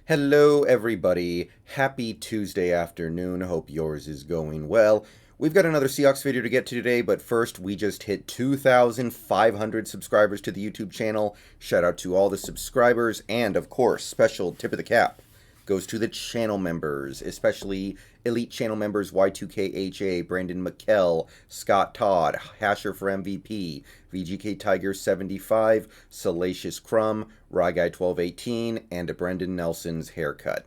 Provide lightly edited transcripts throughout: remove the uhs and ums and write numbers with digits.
Hello, everybody. Happy Tuesday afternoon. Hope yours is going well. We've got another Seahawks video to get to today, but first, we just hit 2,500 subscribers to the YouTube channel. Shout out to all the subscribers, and of course, special tip of the cap goes to the channel members, especially elite channel members Y2KHA, Brendon, Mikel, Scott, Todd, Hasher for MVP, VGK Tiger 75, Salacious, Crumb, Ryguy 1218, and Brendon Nelson's haircut.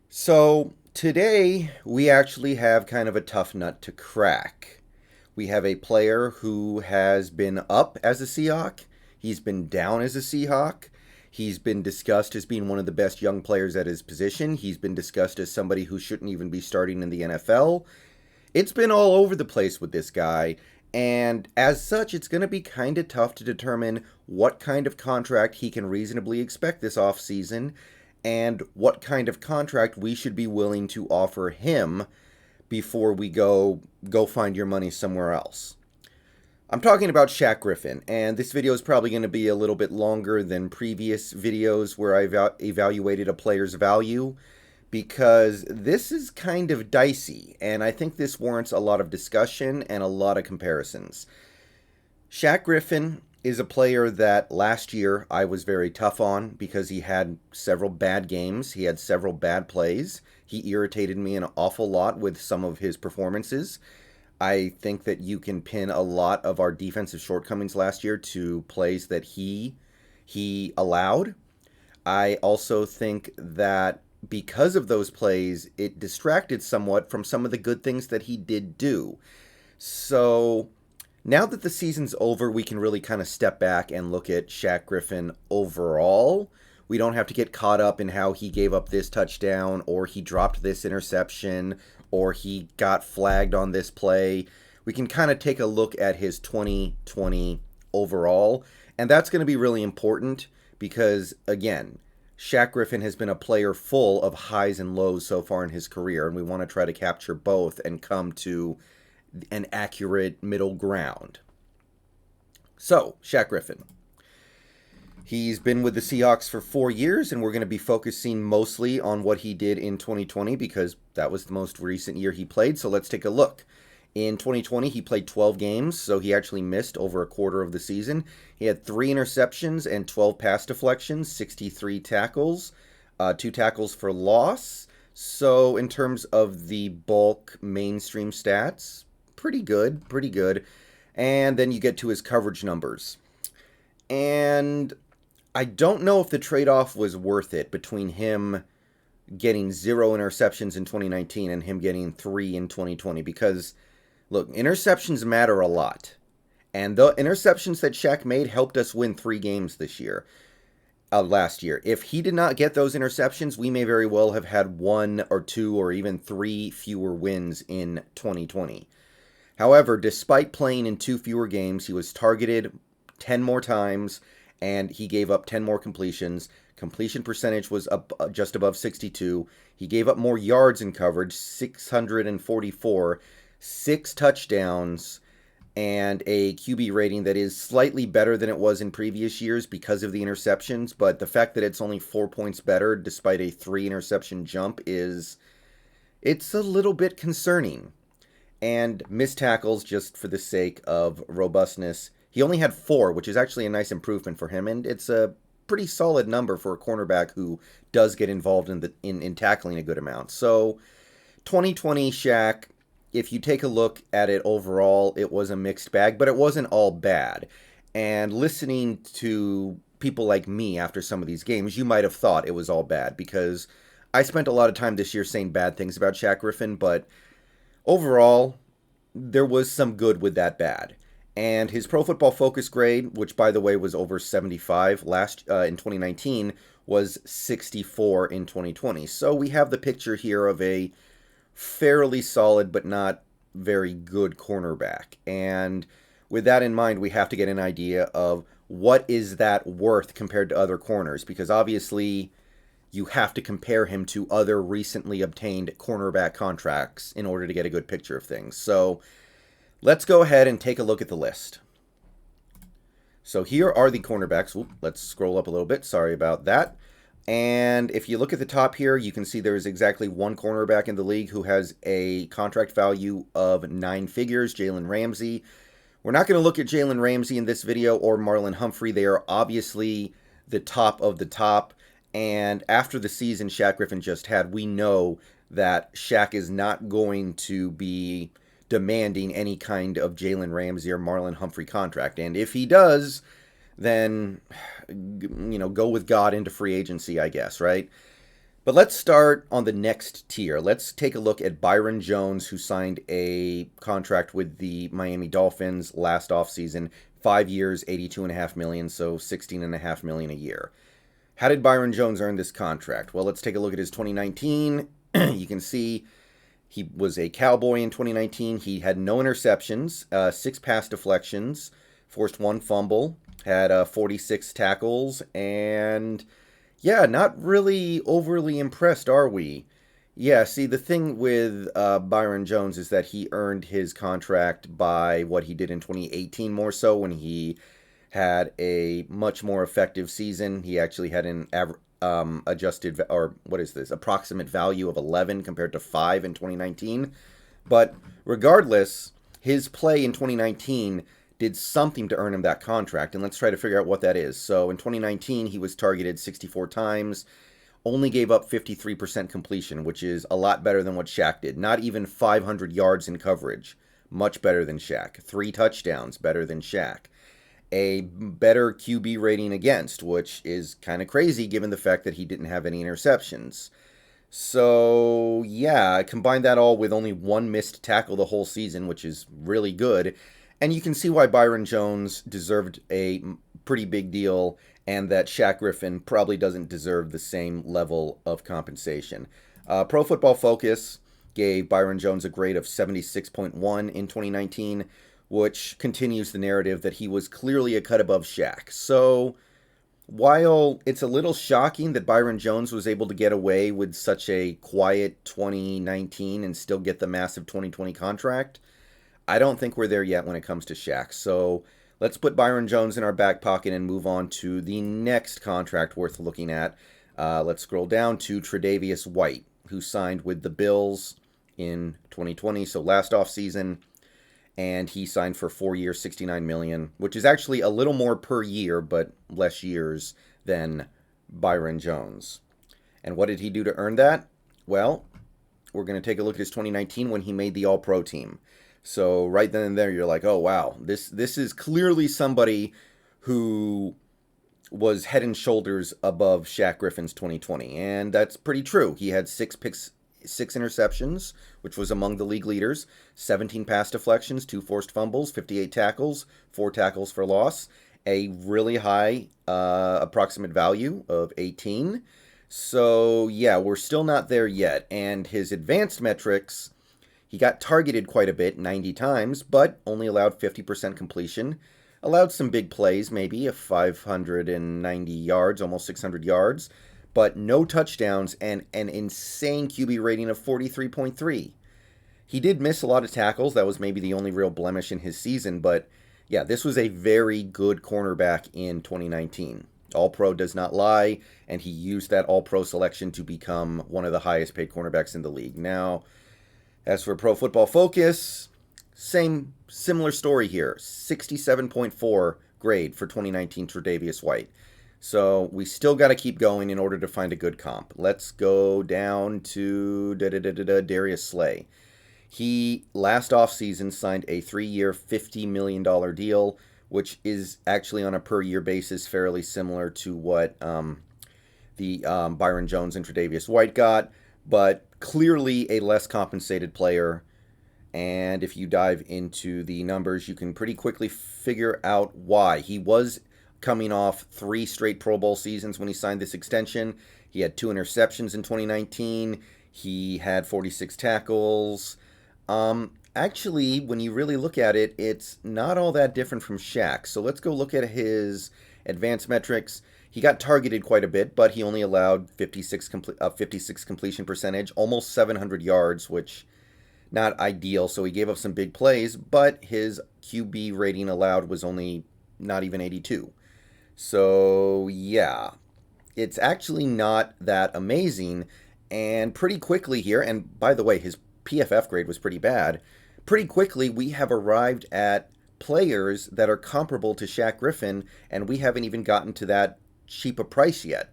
So today we actually have kind of a tough nut to crack. We have a player who has been up as a Seahawk. He's been down as a Seahawk. He's been discussed as being one of the best young players at his position. He's been discussed as somebody who shouldn't even be starting in the NFL. It's been all over the place with this guy, and as such, it's going to be kind of tough to determine what kind of contract he can reasonably expect this offseason and what kind of contract we should be willing to offer him before we go find your money somewhere else. I'm talking about Shaquill Griffin, and this video is probably going to be a little bit longer than previous videos where I've evaluated a player's value, because this is kind of dicey, and I think this warrants a lot of discussion and a lot of comparisons. Shaquill Griffin is a player that last year I was very tough on because he had several bad games, he had several bad plays, he irritated me an awful lot with some of his performances. I think that you can pin a lot of our defensive shortcomings last year to plays that he allowed. I also think that because of those plays, it distracted somewhat from some of the good things that he did do. So now that the season's over, we can really kind of step back and look at Shaquill Griffin overall. We don't have to get caught up in how he gave up this touchdown, or he dropped this interception, or he got flagged on this play. We can kind of take a look at his 2020 overall, and that's going to be really important because, again, Shaquill Griffin has been a player full of highs and lows so far in his career, and we want to try to capture both and come to an accurate middle ground. So, Shaquill Griffin. He's been with the Seahawks for 4 years, and we're going to be focusing mostly on what he did in 2020 because that was the most recent year he played. So let's take a look. In 2020, he played 12 games, so he actually missed over a quarter of the season. He had 3 interceptions and 12 pass deflections, 63 tackles, 2 tackles for loss. So in terms of the bulk mainstream stats, pretty good, pretty good. And then you get to his coverage numbers. And I don't know if the trade-off was worth it between him getting 0 interceptions in 2019 and him getting 3 in 2020 because, look, interceptions matter a lot. And the interceptions that Shaq made helped us win 3 games this year, last year. If he did not get those interceptions, we may very well have had 1 or 2 or even 3 fewer wins in 2020. However, despite playing in 2 fewer games, he was targeted 10 more times, and he gave up 10 more completions. Completion percentage was up just above 62. He gave up more yards in coverage, 644, 6 touchdowns, and a QB rating that is slightly better than it was in previous years because of the interceptions. But the fact that it's only 4 points better despite a 3 interception jump it's a little bit concerning. And missed tackles, just for the sake of robustness, he only had 4, which is actually a nice improvement for him, and it's a pretty solid number for a cornerback who does get involved in tackling a good amount. So 2020 Shaq, if you take a look at it overall, it was a mixed bag, but it wasn't all bad. And listening to people like me after some of these games, you might have thought it was all bad, because I spent a lot of time this year saying bad things about Shaquill Griffin, but overall, there was some good with that bad. And his Pro Football Focus grade, which by the way was over 75 in 2019, was 64 in 2020. So we have the picture here of a fairly solid but not very good cornerback. And with that in mind, we have to get an idea of what is that worth compared to other corners, because obviously you have to compare him to other recently obtained cornerback contracts in order to get a good picture of things. So let's go ahead and take a look at the list. So here are the cornerbacks. Let's scroll up a little bit. Sorry about that. And if you look at the top here, you can see there's exactly one cornerback in the league who has a contract value of 9 figures, Jalen Ramsey. We're not going to look at Jalen Ramsey in this video or Marlon Humphrey. They are obviously the top of the top. And after the season Shaq Griffin just had, we know that Shaq is not going to be demanding any kind of Jalen Ramsey or Marlon Humphrey contract. And if he does, then, go with God into free agency, I guess, right? But let's start on the next tier. Let's take a look at Byron Jones, who signed a contract with the Miami Dolphins last offseason. 5 years, $82.5 million, so $16.5 million a year. How did Byron Jones earn this contract? Well, let's take a look at his 2019. You can see he was a Cowboy in 2019. He had no interceptions, 6 pass deflections, forced 1 fumble, had 46 tackles, and yeah, not really overly impressed, are we? Yeah, see, the thing with Byron Jones is that he earned his contract by what he did in 2018 more so, when he had a much more effective season. He actually had an adjusted, or what is this, approximate value of 11 compared to 5 in 2019. But regardless, his play in 2019 did something to earn him that contract, and let's try to figure out what that is. So in 2019, he was targeted 64 times, only gave up 53% completion, which is a lot better than what Shaq did. Not even 500 yards in coverage, much better than Shaq. 3 touchdowns, better than Shaq. A better QB rating against, which is kind of crazy given the fact that he didn't have any interceptions. So, yeah, combine that all with only 1 missed tackle the whole season, which is really good. And you can see why Byron Jones deserved a pretty big deal, and that Shaq Griffin probably doesn't deserve the same level of compensation. Pro Football Focus gave Byron Jones a grade of 76.1 in 2019, which continues the narrative that he was clearly a cut above Shaq. So, while it's a little shocking that Byron Jones was able to get away with such a quiet 2019 and still get the massive 2020 contract, I don't think we're there yet when it comes to Shaq. So let's put Byron Jones in our back pocket and move on to the next contract worth looking at. Let's scroll down to Tre'Davious White, who signed with the Bills in 2020, so last offseason. And he signed for 4 years, $69 million, which is actually a little more per year, but less years than Byron Jones. And what did he do to earn that? Well, we're going to take a look at his 2019 when he made the All-Pro team. So right then and there, you're like, oh, wow, this is clearly somebody who was head and shoulders above Shaq Griffin's 2020. And that's pretty true. He had 6 picks, 6 interceptions, which was among the league leaders, 17 pass deflections, 2 forced fumbles, 58 tackles, 4 tackles for loss, a really high approximate value of 18. So, yeah, we're still not there yet. And his advanced metrics, he got targeted quite a bit, 90 times, but only allowed 50% completion. Allowed some big plays, maybe, of 590 yards, almost 600 yards, but no touchdowns and an insane QB rating of 43.3. He did miss a lot of tackles. That was maybe the only real blemish in his season, but yeah, this was a very good cornerback in 2019. All-Pro does not lie, and he used that All-Pro selection to become one of the highest paid cornerbacks in the league. Now, as for Pro Football Focus, similar story here. 67.4 grade for 2019 Tre'Davious White. So we still got to keep going in order to find a good comp. Let's go down to Darius Slay. He, last offseason, signed a 3-year, $50 million deal, which is actually on a per-year basis fairly similar to what the Byron Jones and Tre'Davious White got, but clearly a less compensated player. And if you dive into the numbers, you can pretty quickly figure out why. He was coming off 3 straight Pro Bowl seasons when he signed this extension. He had 2 interceptions in 2019. He had 46 tackles. Actually, when you really look at it, it's not all that different from Shaq. So let's go look at his advanced metrics. He got targeted quite a bit, but he only allowed 56 completion percentage, almost 700 yards, which not ideal. So he gave up some big plays, but his QB rating allowed was only not even 82. So yeah, it's actually not that amazing. And pretty quickly here, and by the way, his PFF grade was pretty bad. Pretty quickly, we have arrived at players that are comparable to Shaq Griffin, and we haven't even gotten to that cheap a price yet.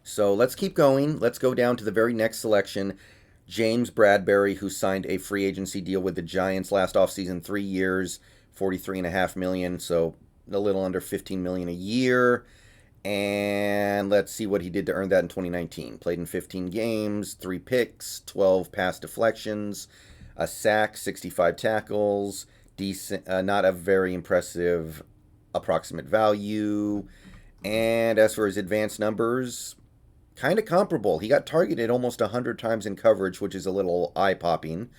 So let's keep going. Let's go down to the very next selection. James Bradbury, who signed a free agency deal with the Giants last offseason, 3 years, 43.5 million, so a little under 15 million a year. And let's see what he did to earn that in 2019. Played in 15 games, 3 picks, 12 pass deflections, a sack, 65 tackles, decent, not a very impressive approximate value. And as for his advanced numbers, kind of comparable. He got targeted almost 100 times in coverage, which is a little eye-popping.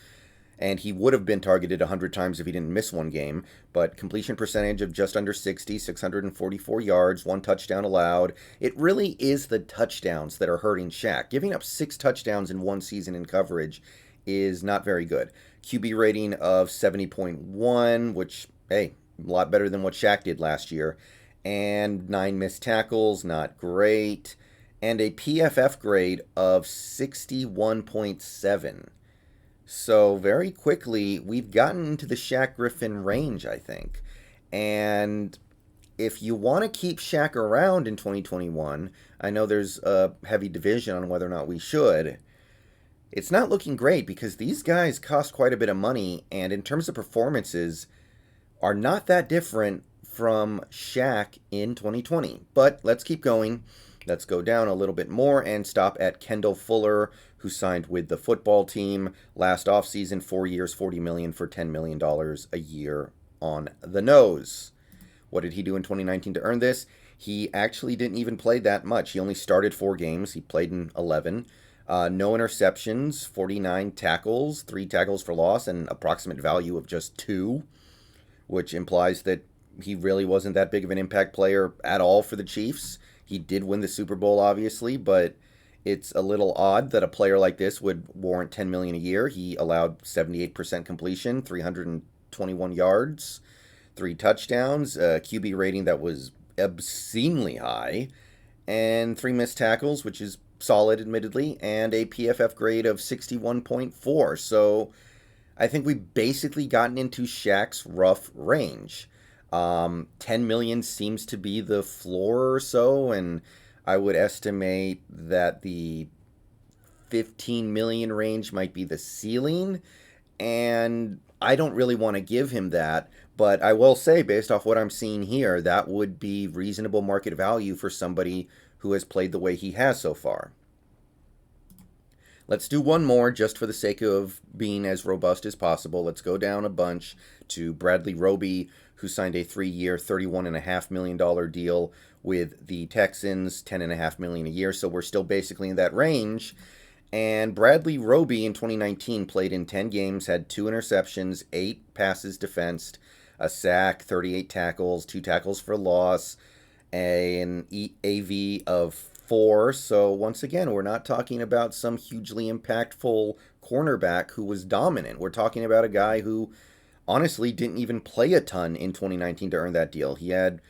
And he would have been targeted 100 times if he didn't miss one game. But completion percentage of just under 60, 644 yards, 1 touchdown allowed. It really is the touchdowns that are hurting Shaq. Giving up 6 touchdowns in one season in coverage is not very good. QB rating of 70.1, which, hey, a lot better than what Shaq did last year. And 9 missed tackles, not great. And a PFF grade of 61.7. So very quickly, we've gotten into the Shaq Griffin range, I think. And if you want to keep Shaq around in 2021, I know there's a heavy division on whether or not we should. It's not looking great because these guys cost quite a bit of money, and in terms of performances, are not that different from Shaq in 2020. But let's keep going. Let's go down a little bit more and stop at Kendall Fuller, who signed with the football team last offseason, 4 years, $40 million for $10 million a year on the nose. What did he do in 2019 to earn this? He actually didn't even play that much. He only started 4 games. He played in 11. No interceptions, 49 tackles, 3 tackles for loss, and approximate value of just 2, which implies that he really wasn't that big of an impact player at all for the Chiefs. He did win the Super Bowl, obviously, but it's a little odd that a player like this would warrant $10 million a year. He allowed 78% completion, 321 yards, 3 touchdowns, a QB rating that was obscenely high, and 3 missed tackles, which is solid, admittedly, and a PFF grade of 61.4. So I think we've basically gotten into Shaq's rough range. 10 million seems to be the floor or so, and I would estimate that the 15 million range might be the ceiling, and I don't really want to give him that, but I will say, based off what I'm seeing here, that would be reasonable market value for somebody who has played the way he has so far. Let's do one more just for the sake of being as robust as possible. Let's go down a bunch to Bradley Roby, who signed a 3-year, $31.5 million deal with the Texans, $10.5 million a year. So we're still basically in that range. And Bradley Roby in 2019 played in 10 games, had 2 interceptions, 8 passes defensed, a sack, 38 tackles, 2 tackles for loss, an AV of 4. So once again, we're not talking about some hugely impactful cornerback who was dominant. We're talking about a guy who honestly didn't even play a ton in 2019 to earn that deal. He had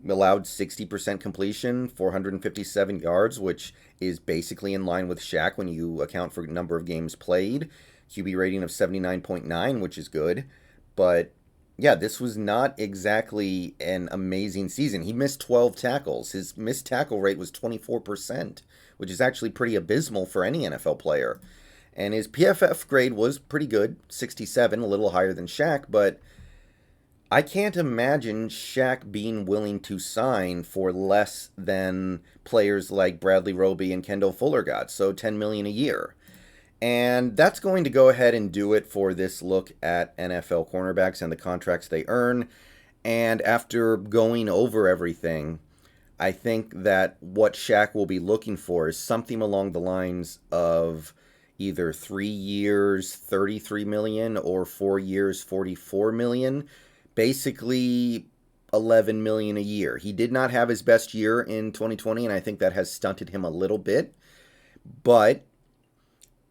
allowed 60% completion, 457 yards, which is basically in line with Shaq when you account for number of games played. QB rating of 79.9, which is good. But yeah, this was not exactly an amazing season. He missed 12 tackles. His missed tackle rate was 24%, which is actually pretty abysmal for any NFL player. And his PFF grade was pretty good, 67, a little higher than Shaq, but I can't imagine Shaq being willing to sign for less than players like Bradley Roby and Kendall Fuller got, so $10 million a year. And that's going to go ahead and do it for this look at NFL cornerbacks and the contracts they earn. And after going over everything, I think that what Shaq will be looking for is something along the lines of either 3 years, 33 million, or 4 years, 44 million. Basically 11 million a year. He did not have his best year in 2020, and I think that has stunted him a little bit. But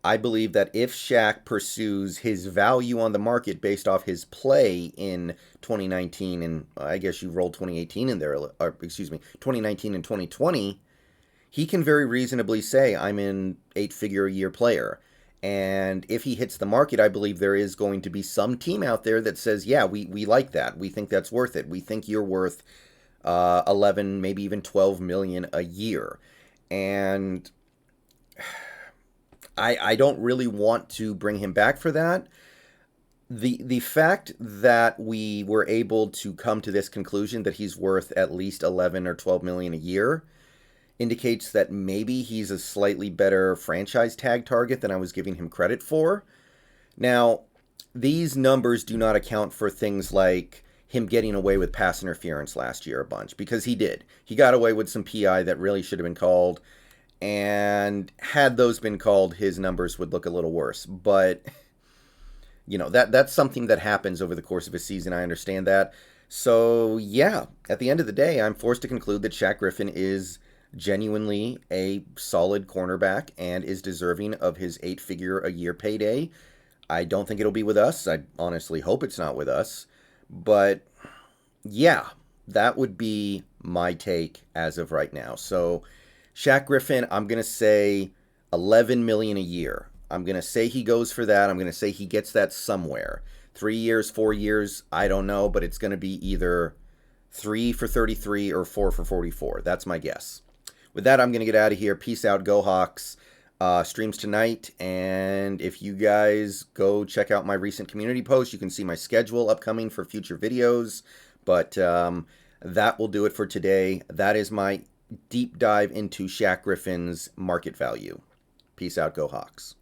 I believe that if Shaq pursues his value on the market based off his play in 2019, and I guess you rolled 2018 in there, or excuse me, 2019 and 2020, he can very reasonably say, I'm an 8-figure a year player. And if he hits the market, I believe there is going to be some team out there that says, yeah, we like that. We think that's worth it. We think you're worth 11, maybe even 12 million a year. And I don't really want to bring him back for that. The fact that we were able to come to this conclusion that he's worth at least 11 or 12 million a year indicates that maybe he's a slightly better franchise tag target than I was giving him credit for. Now, these numbers do not account for things like him getting away with pass interference last year a bunch, because he did. He got away with some PI that really should have been called, and had those been called, his numbers would look a little worse. But, you know, that's something that happens over the course of a season. I understand that. So, yeah, at the end of the day, I'm forced to conclude that Shaq Griffin is genuinely a solid cornerback and is deserving of his 8-figure a year payday. I don't think it'll be with us. I honestly hope it's not with us. But yeah, that would be my take as of right now. So Shaq Griffin, I'm going to say 11 million a year. I'm going to say he goes for that. I'm going to say he gets that somewhere. 3 years, 4 years, I don't know, but it's going to be either 3 for 33 or 4 for 44. That's my guess. With that, I'm going to get out of here. Peace out. Go Hawks. Streams tonight. And if you guys go check out my recent community post, you can see my schedule upcoming for future videos. But that will do it for today. That is my deep dive into Shaq Griffin's market value. Peace out. Go Hawks.